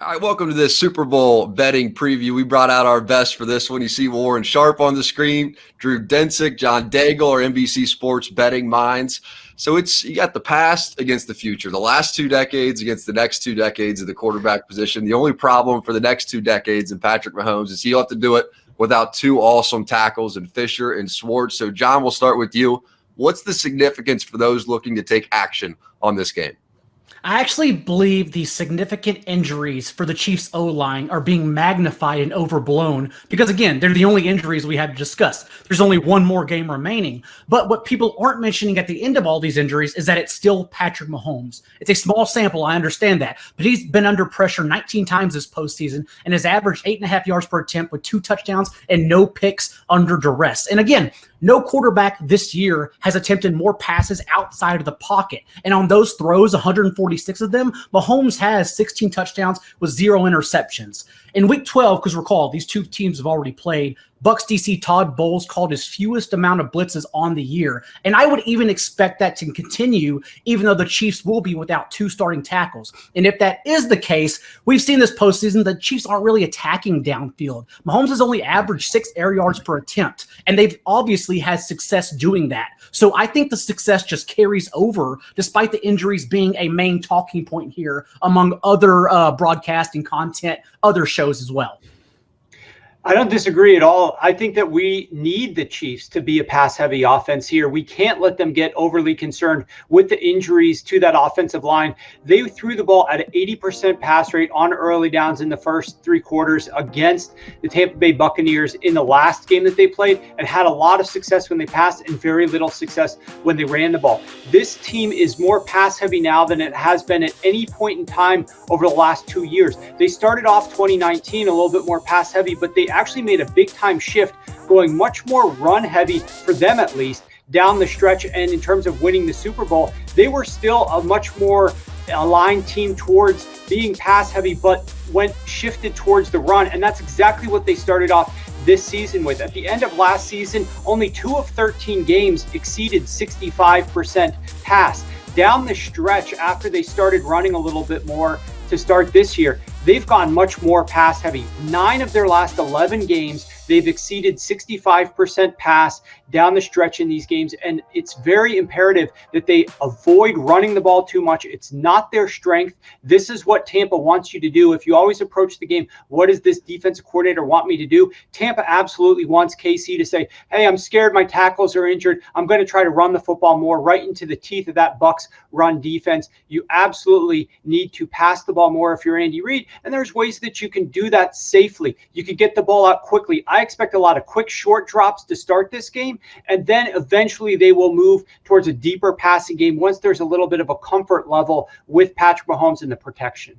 All right, welcome to this Super Bowl betting preview. We brought out our best for this one. You see Warren Sharp on the screen, Drew Dinsick, John Daigle, our NBC Sports betting minds. So you got the past against the future, the last 2 decades against the next 2 decades of the quarterback position. The only problem for the next 2 decades in Patrick Mahomes is he'll have to do it without 2 awesome tackles in Fisher and Schwartz. So, John, we'll start with you. What's the significance for those looking to take action on this game? I actually believe the significant injuries for the Chiefs O-line are being magnified and overblown because, again, they're the only injuries we have to discuss. There's only one more game remaining. But what people aren't mentioning at the end of all these injuries is that it's still Patrick Mahomes. It's a small sample, I understand that. But he's been under pressure 19 times this postseason and has averaged 8.5 yards per attempt with 2 touchdowns and no picks under duress. And again, no quarterback this year has attempted more passes outside of the pocket. And on those throws, 146 of them, Mahomes has 16 touchdowns with 0 interceptions. In Week 12, because recall, these 2 teams have already played, Bucs DC Todd Bowles called his fewest amount of blitzes on the year. And I would even expect that to continue, even though the Chiefs will be without 2 starting tackles. And if that is the case, we've seen this postseason, the Chiefs aren't really attacking downfield. Mahomes has only averaged 6 air yards per attempt, and they've obviously had success doing that. So I think the success just carries over, despite the injuries being a main talking point here among other broadcasting content, other shows as well. I don't disagree at all. I think that we need the Chiefs to be a pass-heavy offense here. We can't let them get overly concerned with the injuries to that offensive line. They threw the ball at an 80% pass rate on early downs in the first 3 quarters against the Tampa Bay Buccaneers in the last game that they played, and had a lot of success when they passed and very little success when they ran the ball. This team is more pass-heavy now than it has been at any point in time over the last 2 years. They started off 2019 a little bit more pass-heavy, but they actually made a big time shift, going much more run heavy, for them at least, down the stretch. And in terms of winning the Super Bowl, they were still a much more aligned team towards being pass heavy, but shifted towards the run. And that's exactly what they started off this season with. At the end of last season, only 2 of 13 games exceeded 65% pass. Down the stretch, after they started running a little bit more to start this year, they've gone much more pass heavy. 9 of their last 11 games, they've exceeded 65% pass down the stretch in these games. And it's very imperative that they avoid running the ball too much. It's not their strength. This is what Tampa wants you to do. If you always approach the game, what does this defensive coordinator want me to do? Tampa absolutely wants KC to say, hey, I'm scared my tackles are injured. I'm going to try to run the football more, right into the teeth of that Bucs run defense. You absolutely need to pass the ball more if you're Andy Reid. And there's ways that you can do that safely. You can get the ball out quickly. I expect a lot of quick short drops to start this game, and then eventually they will move towards a deeper passing game once there's a little bit of a comfort level with Patrick Mahomes and the protection.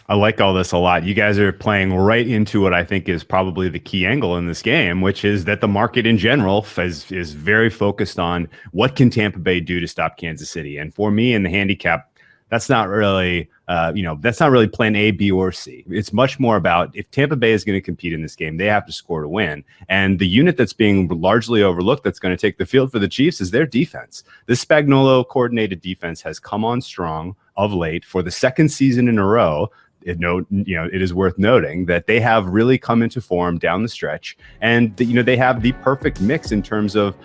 I like all this a lot. You guys are playing right into what I think is probably the key angle in this game, which is that the market in general is very focused on what can Tampa Bay do to stop Kansas City. And for me in the handicap, that's not really, that's not really plan A, B, or C. It's much more about if Tampa Bay is going to compete in this game, they have to score to win. And the unit that's being largely overlooked that's going to take the field for the Chiefs is their defense. This Spagnuolo coordinated defense has come on strong of late for the 2nd season in a row. It is worth noting that they have really come into form down the stretch, and they have the perfect mix in terms of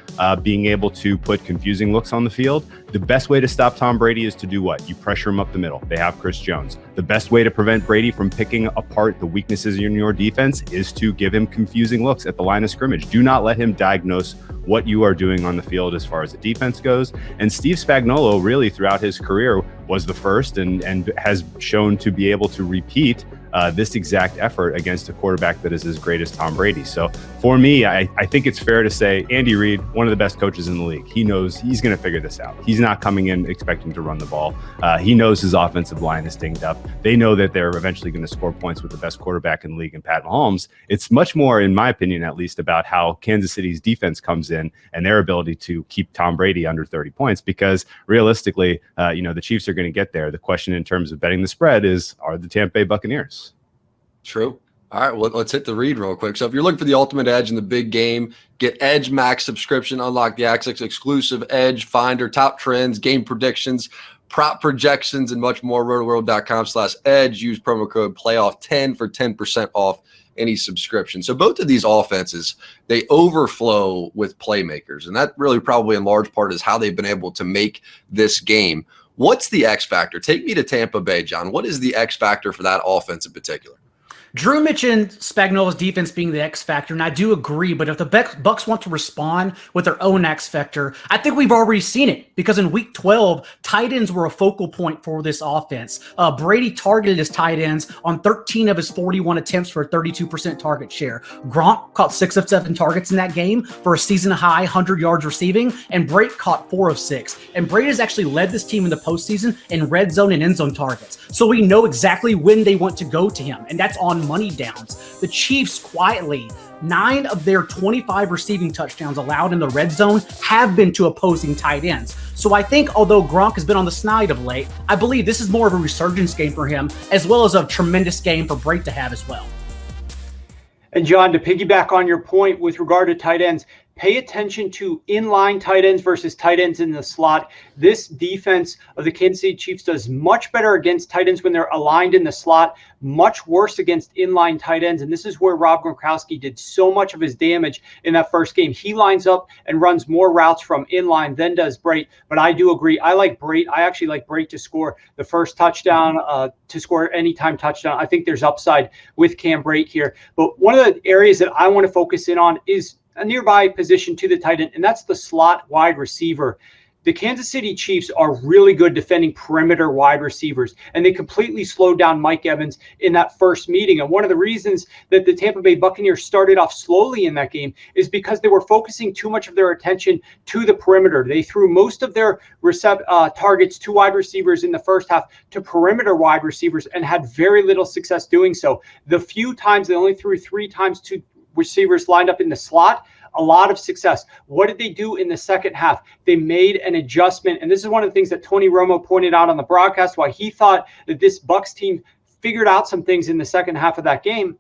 being able to put confusing looks on the field. The best way to stop Tom Brady is to do what? You pressure him up the middle. They have Chris Jones. The best way to prevent Brady from picking apart the weaknesses in your defense is to give him confusing looks at the line of scrimmage. Do not let him diagnose what you are doing on the field as far as the defense goes. And Steve Spagnuolo really throughout his career was the first and has shown to be able to repeat this exact effort against a quarterback that is as great as Tom Brady. So for me, I think it's fair to say Andy Reid, one of the best coaches in the league, he knows he's going to figure this out. He's not coming in expecting to run the ball. He knows his offensive line is dinged up. They know that they're eventually going to score points with the best quarterback in the league in Pat Mahomes. It's much more, in my opinion, at least, about how Kansas City's defense comes in and their ability to keep Tom Brady under 30 points, because realistically, the Chiefs are going to get there. The question in terms of betting the spread is, are the Tampa Bay Buccaneers? True. All right, well, let's hit the read real quick. So if you're looking for the ultimate edge in the big game, get Edge Max subscription, unlock the Access exclusive Edge Finder, top trends, game predictions, prop projections, and much more. Rotoworld.com/edge. Use promo code playoff10 for 10% off any subscription. So both of these offenses, they overflow with playmakers, and that really probably in large part is how they've been able to make this game. What's the X factor? Take me to Tampa Bay, John. What is the X factor for that offense in particular? Drew mentioned Spagnuolo's defense being the X factor, and I do agree. But if the Bucs want to respond with their own X factor, I think we've already seen it, because in Week 12, tight ends were a focal point for this offense. Brady targeted his tight ends on 13 of his 41 attempts for a 32% target share. Gronk caught 6 of 7 targets in that game for a season-high 100 yards receiving, and Brady caught 4 of 6. And Brady has actually led this team in the postseason in red zone and end zone targets. So we know exactly when they want to go to him, and that's on money downs. The Chiefs quietly, 9 of their 25 receiving touchdowns allowed in the red zone have been to opposing tight ends. So I think although Gronk has been on the snide of late, I believe this is more of a resurgence game for him, as well as a tremendous game for Brady to have as well. And John, to piggyback on your point with regard to tight ends, pay attention to inline tight ends versus tight ends in the slot. This defense of the Kansas City Chiefs does much better against tight ends when they're aligned in the slot, much worse against inline tight ends. And this is where Rob Gronkowski did so much of his damage in that first game. He lines up and runs more routes from inline than does Brate. But I do agree. I like Brate. I actually like Brate to score the first touchdown, to score anytime touchdown. I think there's upside with Cam Brate here. But one of the areas that I want to focus in on is a nearby position to the tight end, and that's the slot wide receiver. The Kansas City Chiefs are really good defending perimeter wide receivers, and they completely slowed down Mike Evans in that first meeting. And one of the reasons that the Tampa Bay Buccaneers started off slowly in that game is because they were focusing too much of their attention to the perimeter. They threw most of their targets to wide receivers in the first half to perimeter wide receivers and had very little success doing so. The few times they only threw 3 times to receivers lined up in the slot, a lot of success. What did they do in the second half? They made an adjustment. And this is one of the things that Tony Romo pointed out on the broadcast, why he thought that this Bucs team figured out some things in the second half of that game.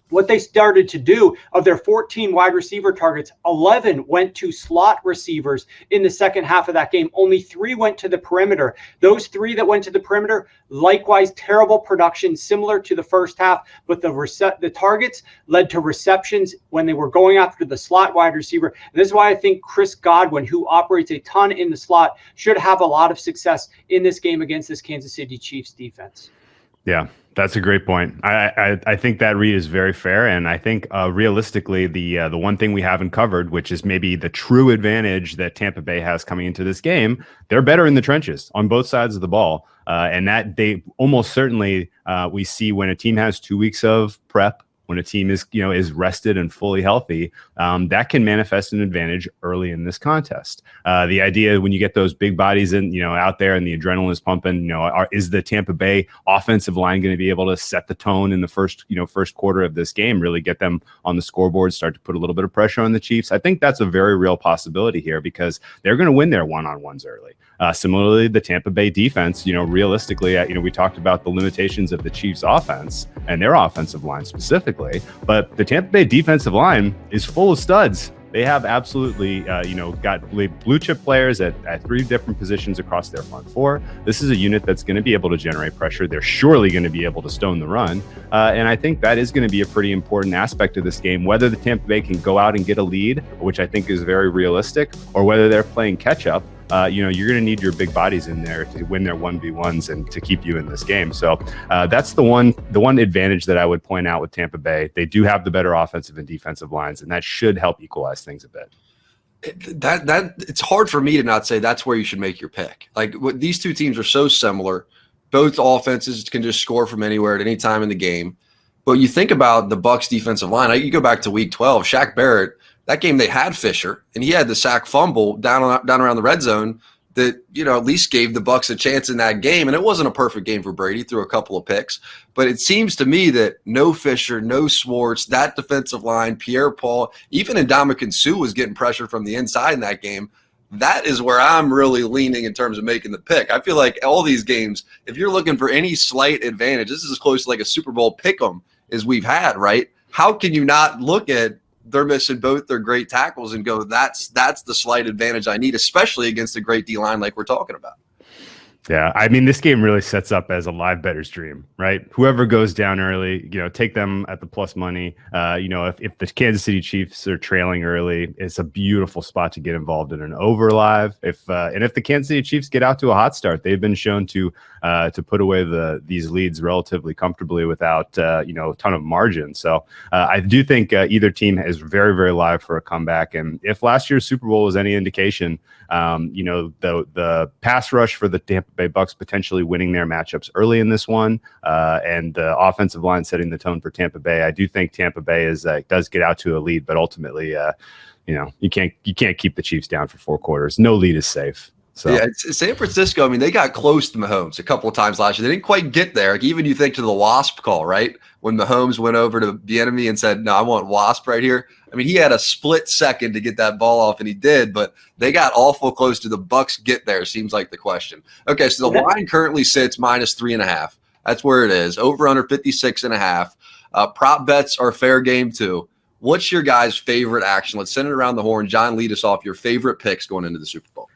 What they started to do, of their 14 wide receiver targets, 11 went to slot receivers in the second half of that game. Only 3 went to the perimeter. Those 3 that went to the perimeter, likewise, terrible production, similar to the first half, but the targets led to receptions when they were going after the slot wide receiver. And this is why I think Chris Godwin, who operates a ton in the slot, should have a lot of success in this game against this Kansas City Chiefs defense. Yeah, that's a great point. I think that read is very fair, and I think realistically, the one thing we haven't covered, which is maybe the true advantage that Tampa Bay has coming into this game, they're better in the trenches on both sides of the ball, and that they almost certainly we see when a team has 2 weeks of prep. When a team is rested and fully healthy, that can manifest an advantage early in this contest. The idea when you get those big bodies in, out there and the adrenaline is pumping, is the Tampa Bay offensive line going to be able to set the tone in the first quarter of this game, really get them on the scoreboard, start to put a little bit of pressure on the Chiefs? I think that's a very real possibility here because they're going to win their one-on-ones early. Similarly, the Tampa Bay defense, realistically, we talked about the limitations of the Chiefs offense and their offensive line specifically, but the Tampa Bay defensive line is full of studs. They have absolutely, got blue chip players at 3 different positions across their front 4. This is a unit that's going to be able to generate pressure. They're surely going to be able to stone the run. And I think that is going to be a pretty important aspect of this game, whether the Tampa Bay can go out and get a lead, which I think is very realistic, or whether they're playing catch up. You're going to need your big bodies in there to win their 1v1s and to keep you in this game. So that's the one advantage that I would point out with Tampa Bay. They do have the better offensive and defensive lines, and that should help equalize things a bit. That it's hard for me to not say that's where you should make your pick. Like these two teams are so similar. Both offenses can just score from anywhere at any time in the game. But you think about the Bucs defensive line. You go back to Week 12, Shaq Barrett. That game they had Fisher, and he had the sack fumble down around the red zone that at least gave the Bucs a chance in that game. And it wasn't a perfect game for Brady, threw a couple of picks. But it seems to me that no Fisher, no Swartz, that defensive line, Pierre-Paul, even Ndamukong Suh was getting pressure from the inside in that game. That is where I'm really leaning in terms of making the pick. I feel like all these games, if you're looking for any slight advantage, this is as close to like a Super Bowl pick'em as we've had, right? How can you not look at they're missing both their great tackles and go, that's the slight advantage I need, especially against a great D-line like we're talking about? Yeah, I mean, this game really sets up as a live bettor's dream, right? Whoever goes down early, take them at the plus money. If the Kansas City Chiefs are trailing early, it's a beautiful spot to get involved in an over live. If the Kansas City Chiefs get out to a hot start, they've been shown to put away these leads relatively comfortably without a ton of margin. So I do think either team is very, very live for a comeback. And if last year's Super Bowl was any indication, the pass rush for the Tampa Bay Bucs potentially winning their matchups early in this one, and the offensive line setting the tone for Tampa Bay. I do think Tampa Bay does get out to a lead, but ultimately, you can't keep the Chiefs down for 4 quarters. No lead is safe. So. Yeah, it's San Francisco. I mean, they got close to Mahomes a couple of times last year. They didn't quite get there. Like, even you think to the Wasp call, right? When Mahomes went over to the enemy and said, "No, I want Wasp right here." I mean, he had a split second to get that ball off, and he did. But they got awful close to the Bucs get there. Seems like the question. Okay, so the line currently sits -3.5. That's where it is. Over under 56.5. Prop bets are fair game too. What's your guys' favorite action? Let's send it around the horn. John, lead us off. Your favorite picks going into the Super Bowl.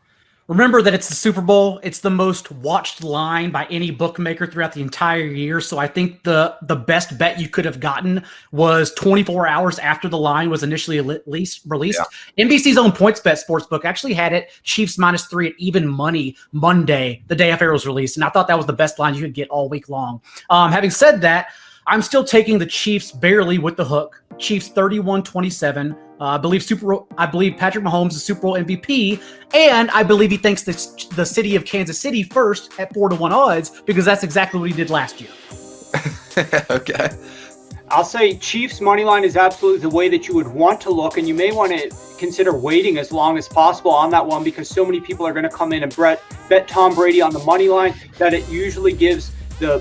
Remember that it's the Super Bowl. It's the most watched line by any bookmaker throughout the entire year. So I think the best bet you could have gotten was 24 hours after the line was initially released. Yeah. NBC's own PointsBet sportsbook actually had it Chiefs -3 at even money Monday, the day after it was released. And I thought that was the best line you could get all week long. Having said that, I'm still taking the Chiefs barely with the hook. Chiefs 31-27. I believe Patrick Mahomes is Super Bowl MVP, and I believe he thanks the city of Kansas City first at 4-1 odds because that's exactly what he did last year. Okay. I'll say Chiefs money line is absolutely the way that you would want to look, and you may want to consider waiting as long as possible on that one because so many people are going to come in and bet Tom Brady on the money line that it usually gives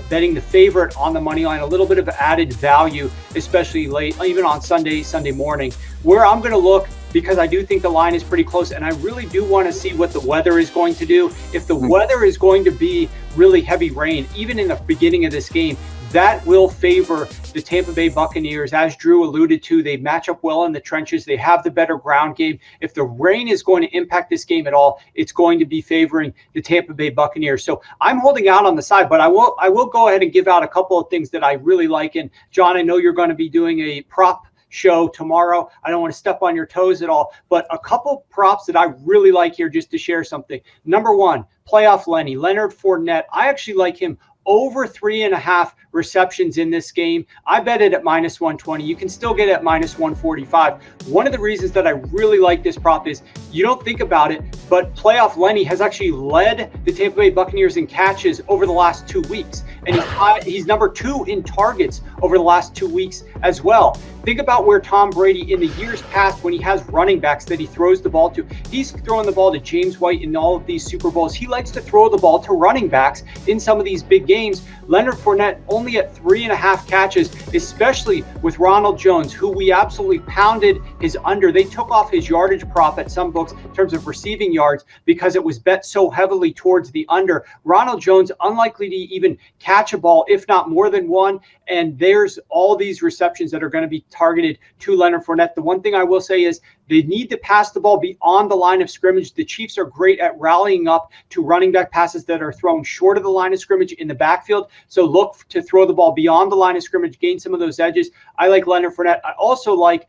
betting the favorite on the money line a little bit of added value, especially late, even on Sunday morning. Where I'm going to look, because I do think the line is pretty close, and I really do want to see what the weather is going to do. If the weather is going to be really heavy rain, even in the beginning of this game, that will favor the Tampa Bay Buccaneers. As Drew alluded to, they match up well in the trenches. They have the better ground game. If the rain is going to impact this game at all, it's going to be favoring the Tampa Bay Buccaneers. So I'm holding out on the side, but I will go ahead and give out a couple of things that I really like. And John, I know you're going to be doing a prop show tomorrow. I don't want to step on your toes at all, but a couple props that I really like here just to share something. Number one, playoff Lenny, Leonard Fournette. I actually like him over 3.5 receptions in this game. I bet it at -120. You can still get it at -145. One of the reasons that I really like this prop is you don't think about it, but playoff Lenny has actually led the Tampa Bay Buccaneers in catches over the last 2 weeks. And he's number 2 in targets over the last 2 weeks as well. Think about where Tom Brady in the years past, when he has running backs that he throws the ball to, he's throwing the ball to James White in all of these Super Bowls. He likes to throw the ball to running backs in some of these big games. Leonard Fournette only at 3.5 catches, especially with Ronald Jones, who we absolutely pounded his under. They took off his yardage prop at some books in terms of receiving yards because it was bet so heavily towards the under. Ronald Jones unlikely to even catch a ball, if not more than one. And there's all these receptions that are going to be targeted to Leonard Fournette. The one thing I will say is they need to pass the ball beyond the line of scrimmage. The Chiefs are great at rallying up to running back passes that are thrown short of the line of scrimmage in the backfield. So look to throw the ball beyond the line of scrimmage, gain some of those edges. I like Leonard Fournette. I also like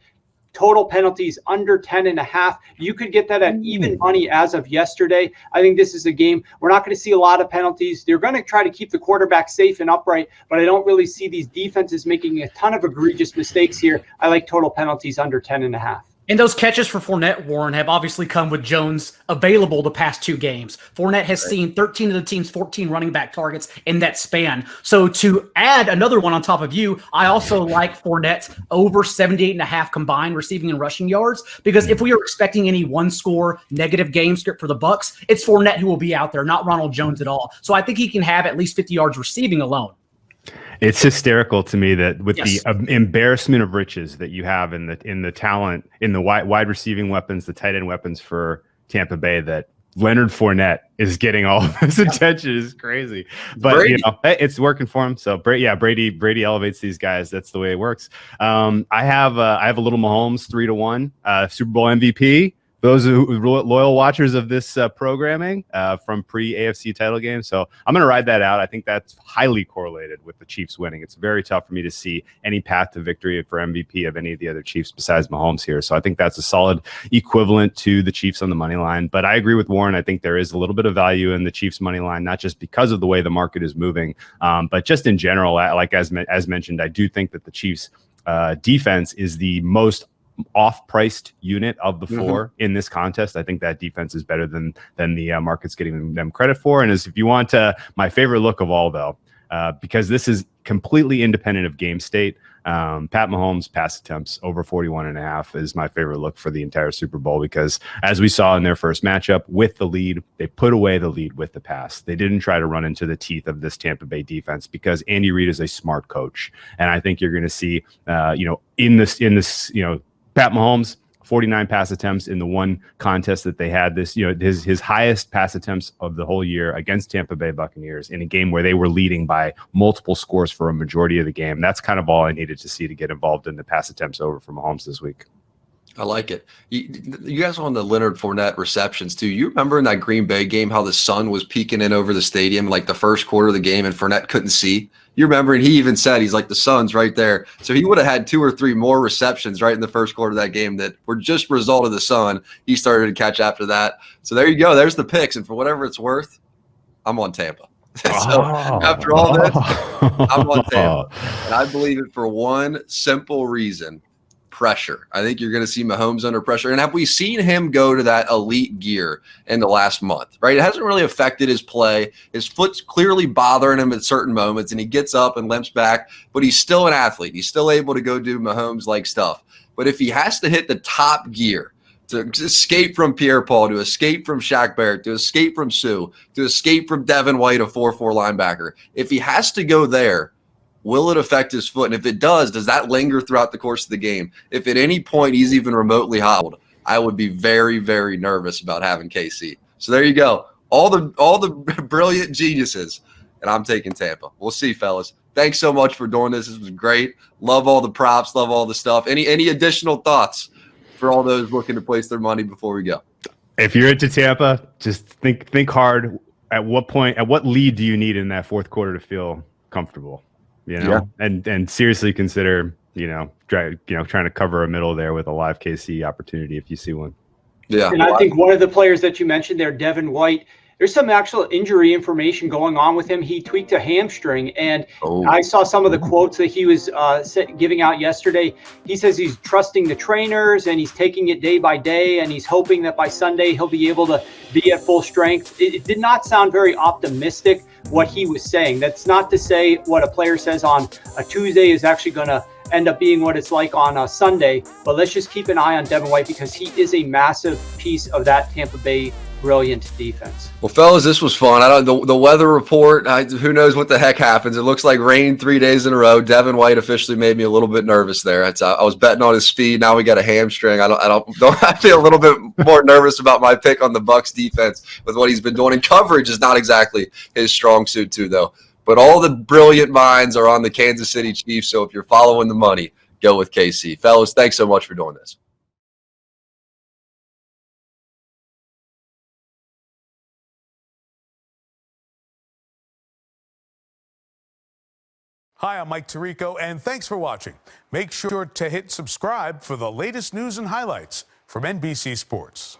total penalties under 10.5. You could get that at even money as of yesterday. I think this is a game we're not going to see a lot of penalties. They're going to try to keep the quarterback safe and upright, but I don't really see these defenses making a ton of egregious mistakes here. I like total penalties under 10.5. And those catches for Fournette, Warren, have obviously come with Jones available the past 2 games. Fournette has seen 13 of the team's 14 running back targets in that span. So to add another one on top of you, I also like Fournette over 78.5 combined receiving and rushing yards, because if we are expecting any one-score negative game script for the Bucs, it's Fournette who will be out there, not Ronald Jones at all. So I think he can have at least 50 yards receiving alone. It's hysterical to me that with the embarrassment of riches that you have in the talent, in the wide receiving weapons, the tight end weapons for Tampa Bay, that Leonard Fournette is getting all of this attention is crazy. But Brady, it's working for him. So Brady elevates these guys. That's the way it works. I have a little Mahomes 3-1 Super Bowl MVP. those loyal watchers of this programming from pre-AFC title game. So I'm going to ride that out. I think that's highly correlated with the Chiefs winning. It's very tough for me to see any path to victory for MVP of any of the other Chiefs besides Mahomes here. So I think that's a solid equivalent to the Chiefs on the money line. But I agree with Warren. I think there is a little bit of value in the Chiefs money line, not just because of the way the market is moving, but just in general. Like as mentioned, I do think that the Chiefs defense is the most off-priced unit of the four in this contest. I think that defense is better than the market's getting them credit for. And if you want my favorite look of all, though, because this is completely independent of game state, Pat Mahomes pass attempts over 41.5 is my favorite look for the entire Super Bowl, because as we saw in their first matchup with the lead, they put away the lead with the pass. They didn't try to run into the teeth of this Tampa Bay defense, because Andy Reid is a smart coach. And I think you're going to see, in this, Pat Mahomes, 49 pass attempts in the one contest that they had this, his highest pass attempts of the whole year against Tampa Bay Buccaneers in a game where they were leading by multiple scores for a majority of the game. That's kind of all I needed to see to get involved in the pass attempts over for Mahomes this week. I like it. You guys on the Leonard Fournette receptions too. You remember in that Green Bay game how the sun was peeking in over the stadium like the first quarter of the game and Fournette couldn't see? You remember, and he even said, he's like, the sun's right there. So he would have had 2 or 3 more receptions right in the first quarter of that game that were just a result of the sun. He started to catch after that. So there you go. There's the picks. And for whatever it's worth, I'm on Tampa. So after all this, I'm on Tampa. And I believe it for one simple reason. Pressure. I think you're going to see Mahomes under pressure. And have we seen him go to that elite gear in the last month, right? It hasn't really affected his play. His foot's clearly bothering him at certain moments, and he gets up and limps back, but he's still an athlete. He's still able to go do Mahomes-like stuff. But if he has to hit the top gear to escape from Pierre-Paul, to escape from Shaq Barrett, to escape from Sue, to escape from Devin White, a 4-4 linebacker, if he has to go there, will it affect his foot? And if it does that linger throughout the course of the game? If at any point he's even remotely hobbled, I would be very, very nervous about having KC. So there you go. All the brilliant geniuses, and I'm taking Tampa. We'll see, fellas. Thanks so much for doing this. This was great. Love all the props. Love all the stuff. Any additional thoughts for all those looking to place their money before we go? If you're into Tampa, just think hard. At what lead do you need in that fourth quarter to feel comfortable? And seriously consider, trying to cover a middle there with a live KC opportunity if you see one. Yeah. And I think one of the players that you mentioned there, Devin White, there's some actual injury information going on with him. He tweaked a hamstring, and I saw some of the quotes that he was giving out yesterday. He says he's trusting the trainers and he's taking it day by day, and he's hoping that by Sunday he'll be able to be at full strength. It did not sound very optimistic what he was saying. That's not to say what a player says on a Tuesday is actually going to end up being what it's like on a Sunday, but let's just keep an eye on Devin White, because he is a massive piece of that Tampa Bay brilliant defense. Well, fellas, this was fun. The weather report, who knows what the heck happens. It looks like rain 3 days in a row. Devin White officially made me a little bit nervous there. I was betting on his speed. Now we got a hamstring. I feel a little bit more nervous about my pick on the Bucs defense with what he's been doing. And coverage is not exactly his strong suit too, though. But all the brilliant minds are on the Kansas City Chiefs. So if you're following the money, go with KC. Fellas, thanks so much for doing this. Hi, I'm Mike Tirico, and thanks for watching. Make sure to hit subscribe for the latest news and highlights from NBC Sports.